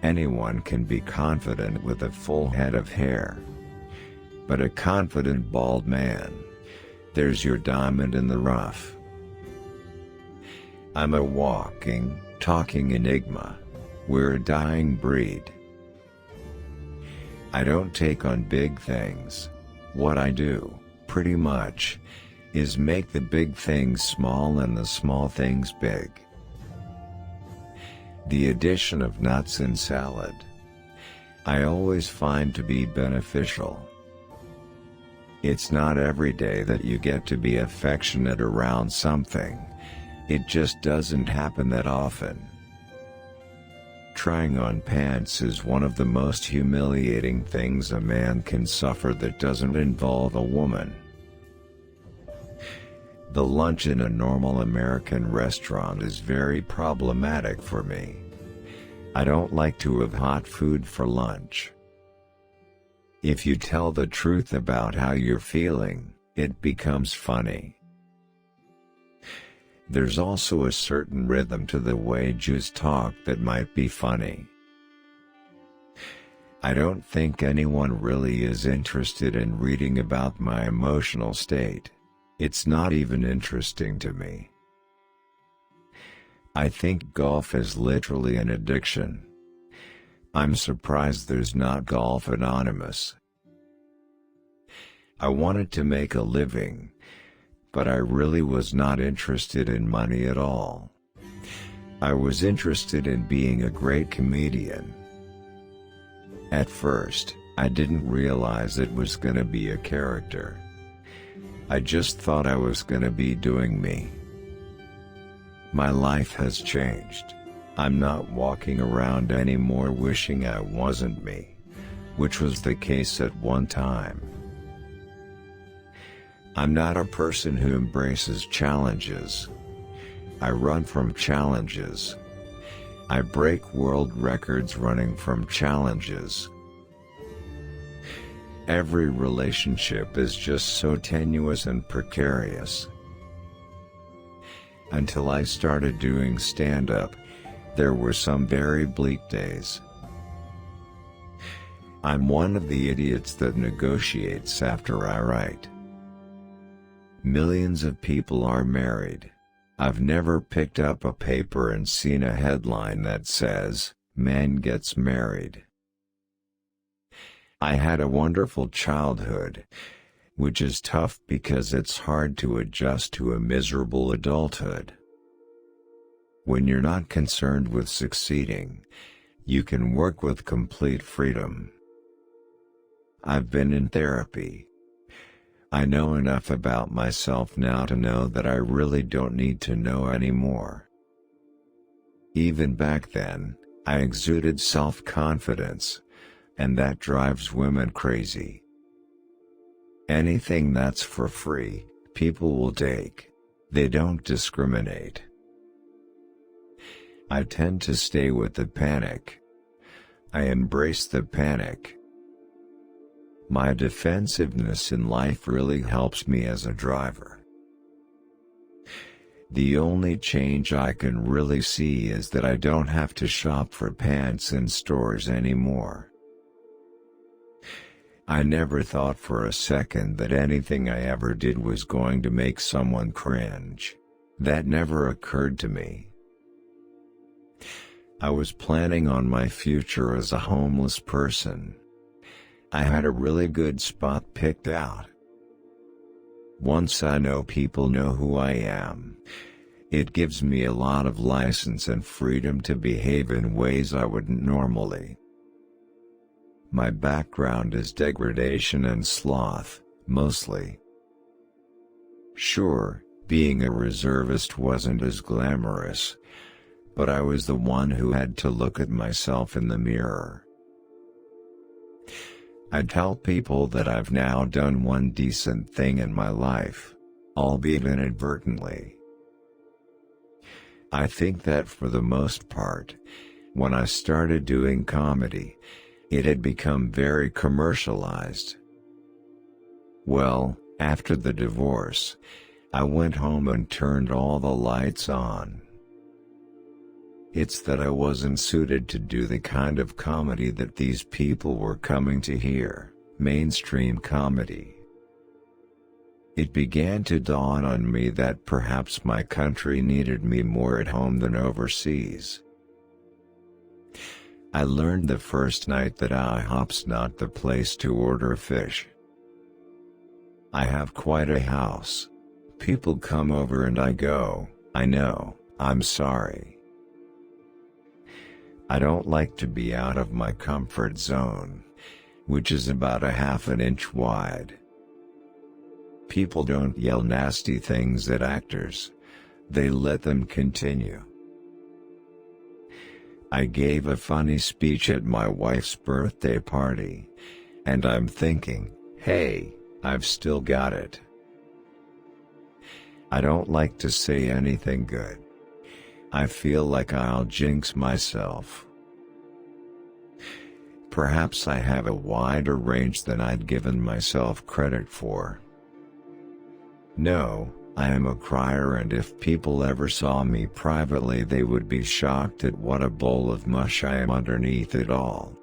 Anyone can be confident with a full head of hair. But a confident bald man, there's your diamond in the rough. I'm a walking, talking enigma. We're a dying breed. I don't take on big things. What I do, pretty much, is make the big things small and the small things big. The addition of nuts in salad, I always find to be beneficial. It's not every day that you get to be affectionate around something. It just doesn't happen that often. Trying on pants is one of the most humiliating things a man can suffer that doesn't involve a woman. The lunch in a normal American restaurant is very problematic for me. I don't like to have hot food for lunch. If you tell the truth about how you're feeling, it becomes funny. There's also a certain rhythm to the way Jews talk that might be funny. I don't think anyone really is interested in reading about my emotional state. It's not even interesting to me. I think golf is literally an addiction. I'm surprised there's not Golf Anonymous. I wanted to make a living, but I really was not interested in money at all. I was interested in being a great comedian. At first, I didn't realize it was gonna be a character. I just thought I was gonna be doing me. My life has changed. I'm not walking around anymore wishing I wasn't me, which was the case at one time. I'm not a person who embraces challenges. I run from challenges. I break world records running from challenges. Every relationship is just so tenuous and precarious. Until I started doing stand-up, there were some very bleak days. I'm one of the idiots that negotiates after I write. Millions of people are married. I've never picked up a paper and seen a headline that says, "Man gets married." I had a wonderful childhood, which is tough because it's hard to adjust to a miserable adulthood. When you're not concerned with succeeding, you can work with complete freedom. I've been in therapy. I know enough about myself now to know that I really don't need to know anymore. Even back then, I exuded self-confidence, and that drives women crazy. Anything that's for free, people will take. They don't discriminate. I tend to stay with the panic. I embrace the panic. My defensiveness in life really helps me as a driver. The only change I can really see is that I don't have to shop for pants in stores anymore. I never thought for a second that anything I ever did was going to make someone cringe. That never occurred to me. I was planning on my future as a homeless person. I had a really good spot picked out. Once I know people know who I am, it gives me a lot of license and freedom to behave in ways I wouldn't normally. My background is degradation and sloth, mostly. Sure, being a reservist wasn't as glamorous, but I was the one who had to look at myself in the mirror. I tell people that I've now done one decent thing in my life, albeit inadvertently. I think that for the most part, when I started doing comedy, it had become very commercialized. Well, after the divorce, I went home and turned all the lights on. It's that I wasn't suited to do the kind of comedy that these people were coming to hear, mainstream comedy. It began to dawn on me that perhaps my country needed me more at home than overseas. I learned the first night that IHOP's not the place to order fish. I have quite a house. People come over and I go, I know, I'm sorry. I don't like to be out of my comfort zone, which is about a half an inch wide. People don't yell nasty things at actors. They let them continue. I gave a funny speech at my wife's birthday party, and I'm thinking, hey, I've still got it. I don't like to say anything good. I feel like I'll jinx myself. Perhaps I have a wider range than I'd given myself credit for. No, I am a crier, and if people ever saw me privately they would be shocked at what a bowl of mush I am underneath it all.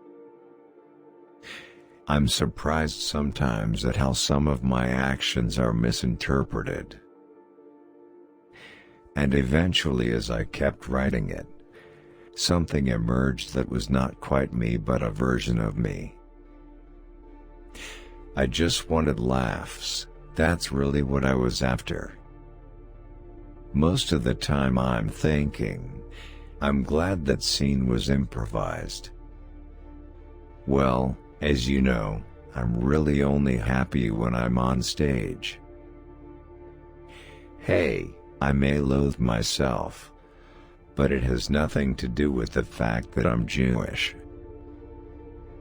I'm surprised sometimes at how some of my actions are misinterpreted. And eventually, as I kept writing it, something emerged that was not quite me but a version of me. I just wanted laughs. That's really what I was after. Most of the time I'm thinking, I'm glad that scene was improvised. Well, as you know, I'm really only happy when I'm on stage. Hey, I may loathe myself, but it has nothing to do with the fact that I'm Jewish.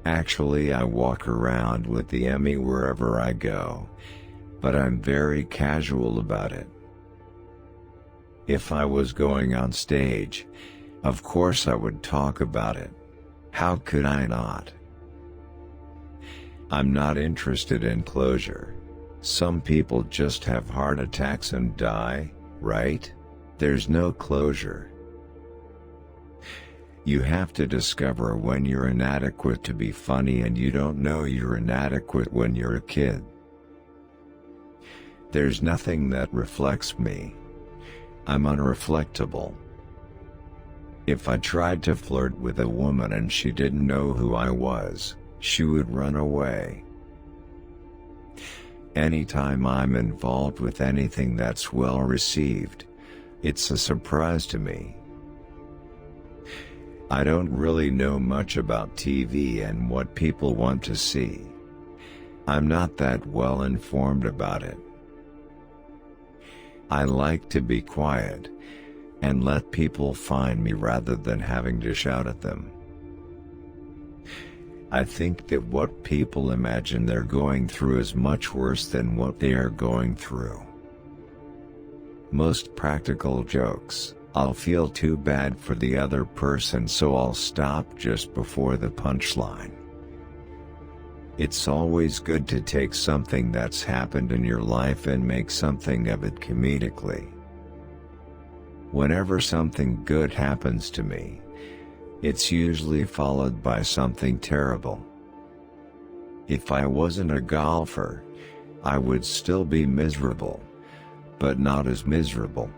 Actually, I walk around with the Emmy wherever I go, but I'm very casual about it. If I was going on stage, of course I would talk about it. How could I not? I'm not interested in closure. Some people just have heart attacks and die, right? There's no closure. You have to discover when you're inadequate to be funny, and you don't know you're inadequate when you're a kid. There's nothing that reflects me. I'm unreflectable. If I tried to flirt with a woman and she didn't know who I was, she would run away. Anytime I'm involved with anything that's well received, it's a surprise to me. I don't really know much about TV and what people want to see. I'm not that well informed about it. I like to be quiet and let people find me rather than having to shout at them. I think that what people imagine they're going through is much worse than what they are going through. Most practical jokes, I'll feel too bad for the other person, so I'll stop just before the punchline. It's always good to take something that's happened in your life and make something of it comedically. Whenever something good happens to me, it's usually followed by something terrible. If I wasn't a golfer, I would still be miserable, but not as miserable.